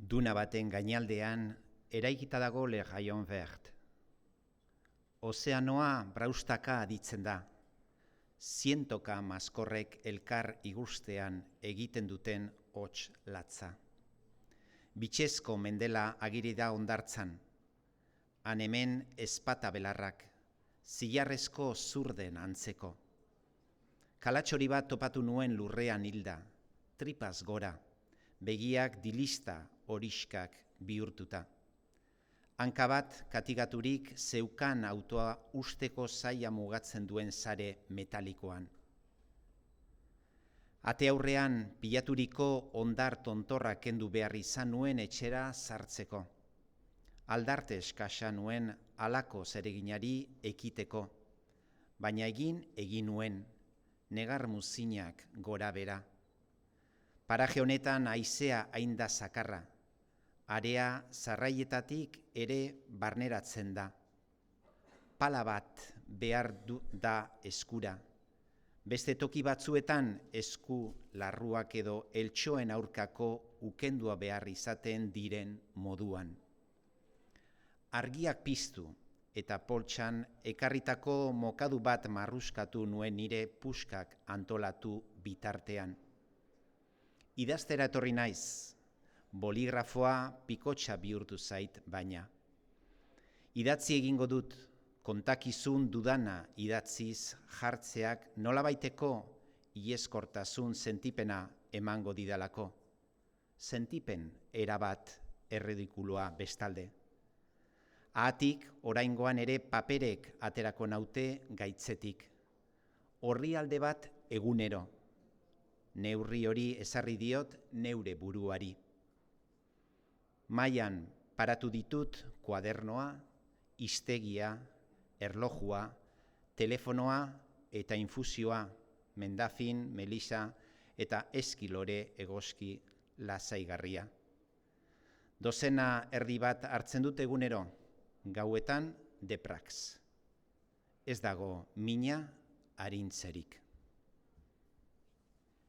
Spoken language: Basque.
Duna baten gainaldean eraikita dago Le Rayon Vert. Ozeanoa braustaka aditzen da. Zientoka maskorrek elkar igustean egiten duten hots latza. Bitxezko mendela agiri da hondartzan. Han hemen ezpata belarrak, zilarrezko zurden antzeko. Kalatxori bat topatu nuen lurrean hilda, tripaz gora, begiak dilista horiskak bihurtuta. Hanka bat katigaturik zeukan autoa usteko zaila mugatzen duen sare metalikoan. Ate aurrean pilaturiko hondar tontorra kendu behar izan nuen etxera sartzeko. Aldarte eskasa nuen halako zereginari ekiteko, baina egin nuen, negar muzinak gora bera. Paraje honetan haizea hain da zakarra, area zarraietatik ere barneratzen da. Pala bat behar da eskura, beste toki batzuetan esku larruak edo eltxoen aurkako ukendua behar izaten diren moduan. Argiak piztu eta poltsan ekarritako mokadu bat marruskatu nuen nire puskak antolatu bitartean. Idaztera etorri naiz, boligrafoa pikotxa bihurtu zait baina. Idatzi egingo dut, kontakizun dudana idatziz jartzeak nolabaiteko ieskortasun sentipena emango didalako. Sentipen erabat erredikulua bestalde. Ahatik oraingoan ere paperek aterako naute gaitzetik. Orrialde bat egunero. Neurri hori ezarri diot neure buruari. Mailan paratu ditut kuadernoa, hiztegia, erlojua, telefonoa eta infusioa, mendafin, melisa eta eskilore egoski lasaigarria. Dozena erdi bat hartzen dut egunero, gauetan deprax. Ez dago mina arintzerik.